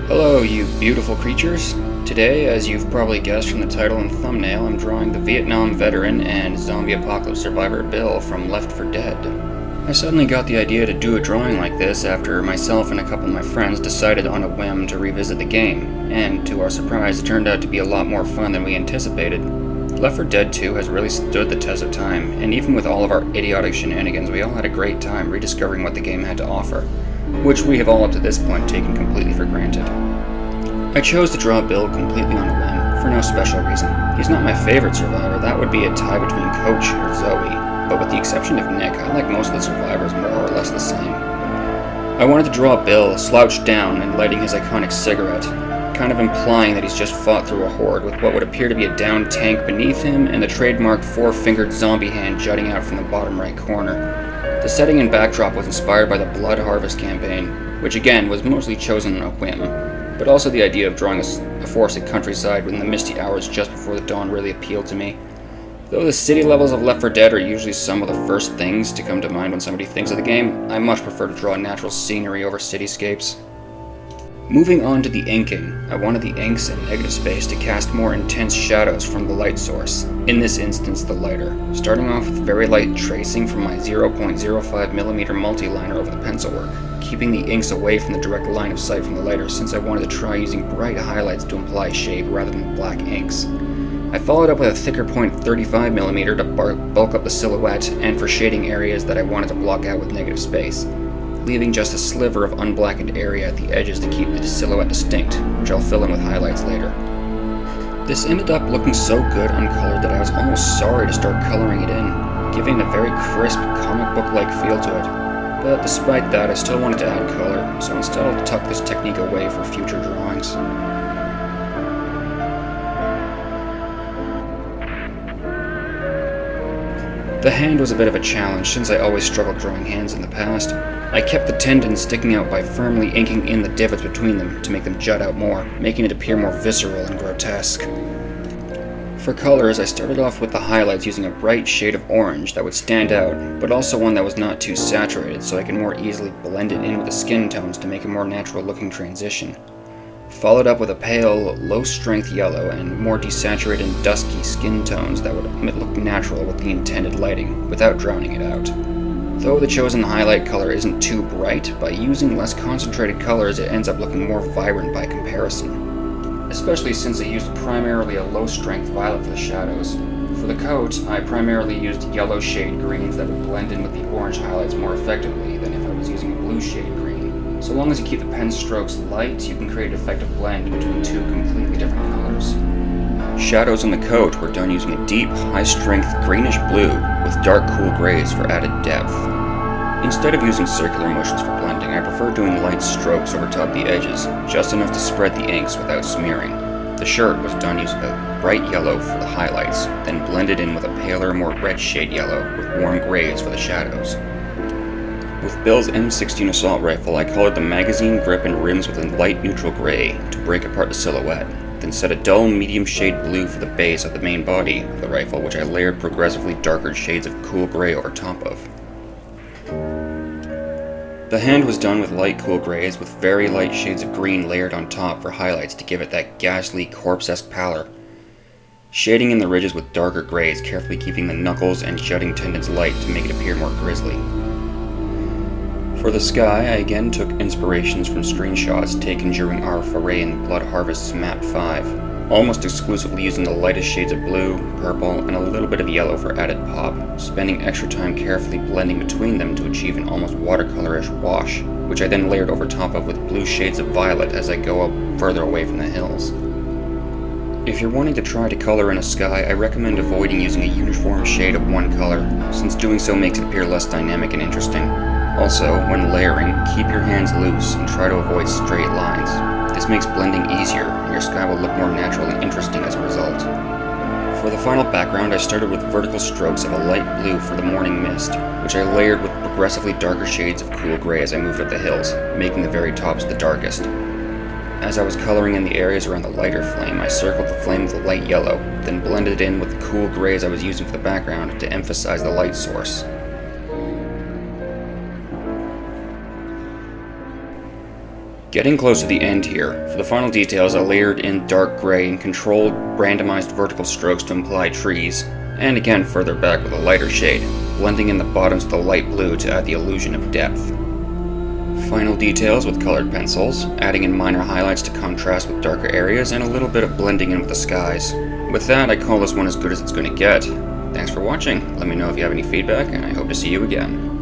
Hello, you beautiful creatures. Today, as you've probably guessed from the title and thumbnail, I'm drawing the Vietnam veteran and zombie apocalypse survivor Bill from Left 4 Dead. I suddenly got the idea to do a drawing like this after myself and a couple of my friends decided on a whim to revisit the game, and to our surprise, it turned out to be a lot more fun than we anticipated. Left 4 Dead 2 has really stood the test of time, and even with all of our idiotic shenanigans, we all had a great time rediscovering what the game had to offer, which we have all up to this point taken completely for granted. I chose to draw Bill completely on a whim, for no special reason. He's not my favorite survivor, that would be a tie between Coach or Zoe, but with the exception of Nick, I like most of the survivors more or less the same. I wanted to draw Bill slouched down and lighting his iconic cigarette, kind of implying that he's just fought through a horde with what would appear to be a downed tank beneath him and the trademark four-fingered zombie hand jutting out from the bottom right corner. The setting and backdrop was inspired by the Blood Harvest campaign, which again was mostly chosen on a whim, but also the idea of drawing a forested countryside within the misty hours just before the dawn really appealed to me. Though the city levels of Left 4 Dead are usually some of the first things to come to mind when somebody thinks of the game, I much prefer to draw natural scenery over cityscapes. Moving on to the inking, I wanted the inks and negative space to cast more intense shadows from the light source, in this instance the lighter, starting off with very light tracing from my 0.05mm multi-liner over the pencil work, keeping the inks away from the direct line of sight from the lighter since I wanted to try using bright highlights to imply shade rather than black inks. I followed up with a thicker point 35mm to bulk up the silhouette and for shading areas that I wanted to block out with negative space, leaving just a sliver of unblackened area at the edges to keep the silhouette distinct, which I'll fill in with highlights later. This ended up looking so good uncolored that I was almost sorry to start coloring it in, giving a very crisp comic book-like feel to it. But despite that, I still wanted to add color, so instead I'll tuck this technique away for future drawings. The hand was a bit of a challenge since I always struggled drawing hands in the past. I kept the tendons sticking out by firmly inking in the divots between them to make them jut out more, making it appear more visceral and grotesque. For colors, I started off with the highlights using a bright shade of orange that would stand out, but also one that was not too saturated so I can more easily blend it in with the skin tones to make a more natural looking transition. Followed up with a pale, low-strength yellow and more desaturated and dusky skin tones that would look natural with the intended lighting, without drowning it out. Though the chosen highlight color isn't too bright, by using less concentrated colors it ends up looking more vibrant by comparison. Especially since I used primarily a low-strength violet for the shadows. For the coat, I primarily used yellow shade greens that would blend in with the orange highlights more effectively than if I was using a blue shade green. So long as you keep the pen strokes light, you can create an effective blend between two completely different colors. Shadows on the coat were done using a deep, high-strength greenish blue with dark, cool grays for added depth. Instead of using circular motions for blending, I prefer doing light strokes over top the edges, just enough to spread the inks without smearing. The shirt was done using a bright yellow for the highlights, then blended in with a paler, more red shade yellow with warm grays for the shadows. With Bill's M16 assault rifle, I colored the magazine grip and rims with a light neutral gray to break apart the silhouette, then set a dull medium shade blue for the base of the main body of the rifle, which I layered progressively darker shades of cool gray over top of. The hand was done with light cool grays with very light shades of green layered on top for highlights to give it that ghastly corpse-esque pallor, shading in the ridges with darker grays, carefully keeping the knuckles and jutting tendons light to make it appear more grisly. For the sky, I again took inspirations from screenshots taken during our foray in Blood Harvest's Map 5, almost exclusively using the lightest shades of blue, purple, and a little bit of yellow for added pop, spending extra time carefully blending between them to achieve an almost watercolorish wash, which I then layered over top of with blue shades of violet as I go up further away from the hills. If you're wanting to try to color in a sky, I recommend avoiding using a uniform shade of one color, since doing so makes it appear less dynamic and interesting. Also, when layering, keep your hands loose and try to avoid straight lines. This makes blending easier, and your sky will look more natural and interesting as a result. For the final background, I started with vertical strokes of a light blue for the morning mist, which I layered with progressively darker shades of cool gray as I moved up the hills, making the very tops the darkest. As I was coloring in the areas around the lighter flame, I circled the flame with a light yellow, then blended it in with the cool grays I was using for the background to emphasize the light source. Getting close to the end here. For the final details, I layered in dark gray and controlled randomized vertical strokes to imply trees, and again further back with a lighter shade, blending in the bottoms with a light blue to add the illusion of depth. Final details with colored pencils, adding in minor highlights to contrast with darker areas, and a little bit of blending in with the skies. With that, I call this one as good as it's going to get. Thanks for watching. Let me know if you have any feedback, and I hope to see you again.